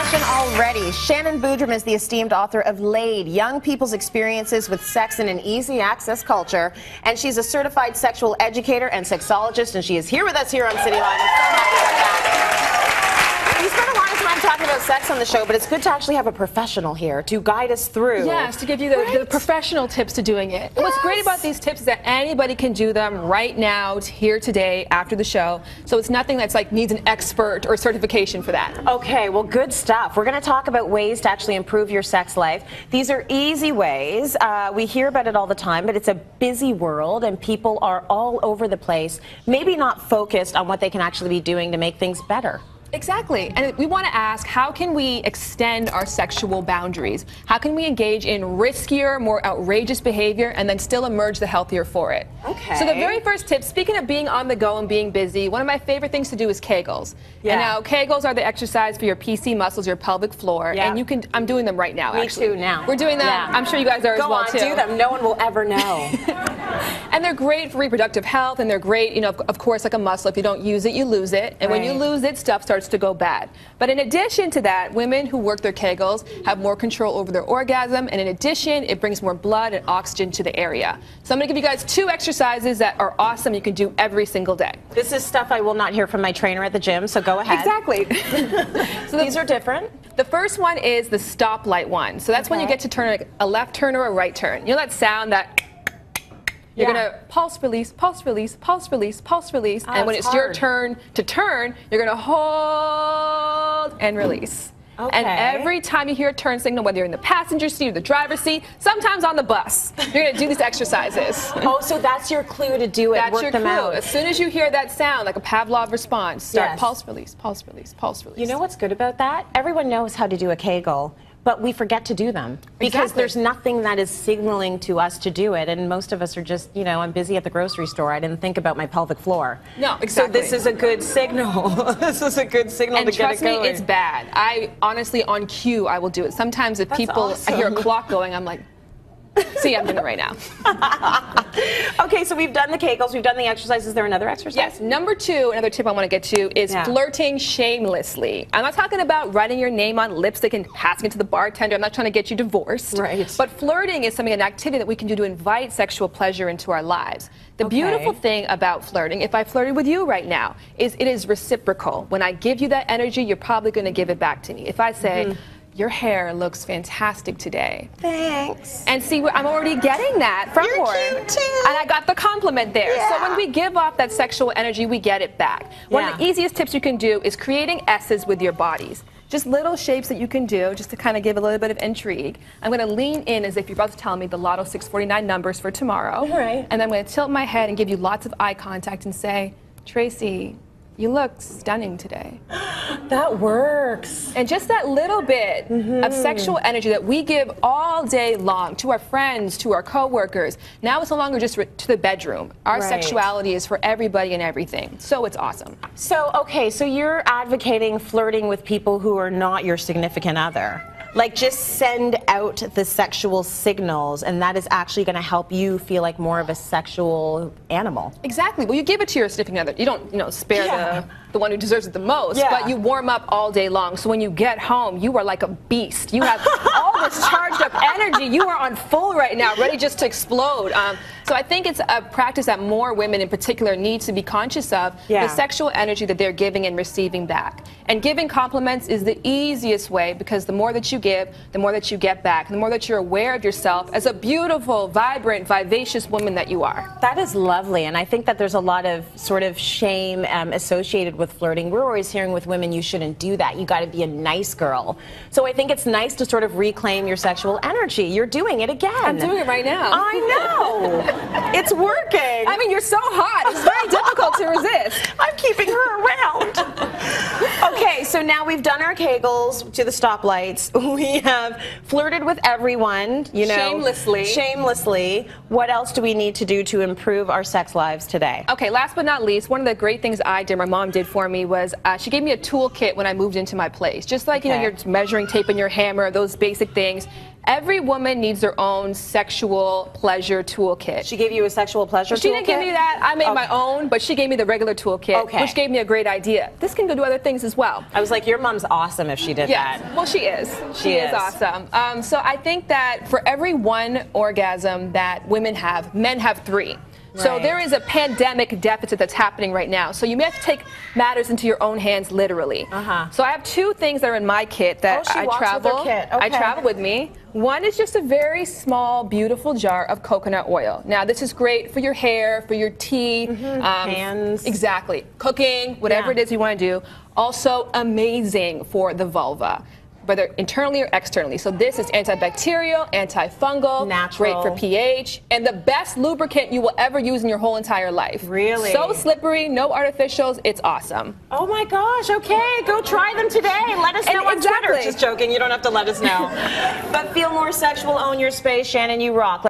confession already. Shannon Boodram is the esteemed author of Laid, Young People's Experiences with Sex in an Easy Access Culture. And she's a certified sexual educator and sexologist, and she is here with us here on Cityline. We spent a lot of time talking about sex on the show, but it's good to actually have a professional here to guide us through. Yes, to give you the professional tips to doing it. Yes. What's great about these tips is that anybody can do them right now, here today, after the show. So it's nothing that's like needs an expert or certification for that. Okay, well, good stuff. We're going to talk about ways to actually improve your sex life. These are easy ways. We hear about it all the time, but it's a busy world and people are all over the place, maybe not focused on what they can actually be doing to make things better. Exactly. And we want to ask, how can we extend our sexual boundaries? How can we engage in riskier, more outrageous behavior and then still emerge the healthier for it? Okay. So the very first tip, speaking of being on the go and being busy, one of my favorite things to do is Kegels. Yeah. And now Kegels are the exercise for your PC muscles, your pelvic floor. Yeah. And you can, I'm doing them right now, actually. Me too, now. We're doing them. Yeah. I'm sure you guys are as well, too. Go on, do them. No one will ever know. And they're great for reproductive health, and they're great, you know, of course, like a muscle. If you don't use it, you lose it. And when you lose it, stuff starts to go bad. But in addition to that, women who work their Kegels have more control over their orgasm, and in addition, it brings more blood and oxygen to the area. So I'm going to give you guys 2 exercises that are awesome you can do every single day. This is stuff I will not hear from my trainer at the gym, so go ahead. Exactly. So these are different. The first one is the stoplight one. So that's when you get to turn a left turn or a right turn. You know that sound that you're going to pulse release, pulse release, pulse release, pulse release. And when it's your turn to turn, you're going to hold and release. Okay. And every time you hear a turn signal, whether you're in the passenger seat or the driver's seat, sometimes on the bus, you're going to do these exercises. Oh, so that's your clue to do it, that's work your them clue. out. As soon as you hear that sound, like a Pavlov response, start pulse release, pulse release, pulse release. You know what's good about that? Everyone knows how to do a Kegel, but we forget to do them because there's nothing that is signaling to us to do it, and most of us are just, you know, I'm busy at the grocery store, I didn't think about my pelvic floor. No, exactly. So this is a good signal. This is a good signal to get it going. And trust me, it's bad. I honestly, on cue, I will do it. Sometimes if I hear a clock going, I'm like, see, I'm doing it right now. Okay, so we've done the Kegels, we've done the exercises. Is there another exercise? Yes. Number 2, another tip I want to get to is flirting shamelessly. I'm not talking about writing your name on lipstick and passing it to the bartender. I'm not trying to get you divorced. Right. But flirting is an activity that we can do to invite sexual pleasure into our lives. The beautiful thing about flirting, if I flirted with you right now, is it is reciprocal. When I give you that energy, you're probably going to give it back to me. If I say, your hair looks fantastic today. Thanks. And see, I'm already getting that from her. You're cute too. And I got the compliment there. Yeah. So when we give off that sexual energy, we get it back. One of the easiest tips you can do is creating S's with your bodies. Just little shapes that you can do just to kind of give a little bit of intrigue. I'm going to lean in as if you're about to tell me the Lotto 649 numbers for tomorrow. Right. And then I'm going to tilt my head and give you lots of eye contact and say, Tracy, you look stunning today. That works. And just that little bit of sexual energy that we give all day long to our friends, to our coworkers. Now it's no longer just to the bedroom. Our sexuality is for everybody and everything. So it's awesome. So, okay, so you're advocating flirting with people who are not your significant other. Like, just send out the sexual signals, and that is actually going to help you feel like more of a sexual animal. Exactly. Well, you give it to your significant other. You don't, you know, spare the one who deserves it the most, but you warm up all day long. So when you get home, you are like a beast. You have all this charged up energy. You are on full right now, ready just to explode. So I think it's a practice that more women in particular need to be conscious of, the sexual energy that they're giving and receiving back. And giving compliments is the easiest way, because the more that you give, the more that you get back, the more that you're aware of yourself as a beautiful, vibrant, vivacious woman that you are. That is lovely, and I think that there's a lot of sort of shame associated with flirting. We're always hearing with women, you shouldn't do that. You got to be a nice girl. So I think it's nice to sort of reclaim your sexual energy. You're doing it again. I'm doing it right now. I know. It's working. I mean, you're so hot. It's very difficult to resist. I'm keeping her around. Okay, so now we've done our Kegels to the stoplights. We have flirted with everyone, you know. Shamelessly. Shamelessly. What else do we need to do to improve our sex lives today? Okay, last but not least, one of the great things I did, my mom did for me, was she gave me a toolkit when I moved into my place. Just like, you know, your measuring tape and your hammer, those basic things. Every woman needs their own sexual pleasure toolkit. She gave you a sexual pleasure toolkit? She didn't give me that. I made my own, but she gave me the regular toolkit, which gave me a great idea. This can go do other things as well. I was like, your mom's awesome if she did that. Well, she is. She is awesome. So I think that for every one orgasm that women have, men have 3. So there is a pandemic deficit that's happening right now. So you may have to take matters into your own hands, literally. So I have 2 things that are in my kit that I travel. I travel with me. One is just a very small, beautiful jar of coconut oil. Now, this is great for your hair, for your teeth, hands. Exactly. Cooking, whatever it is you want to do. Also amazing for the vulva, whether internally or externally. So this is antibacterial, antifungal, natural, great for pH, and the best lubricant you will ever use in your whole entire life. Really? So slippery, no artificials, it's awesome. Oh my gosh, okay, go try them today. Let us know on Twitter. Just joking, you don't have to let us know. But feel more sexual, own your space. Shannon, you rock.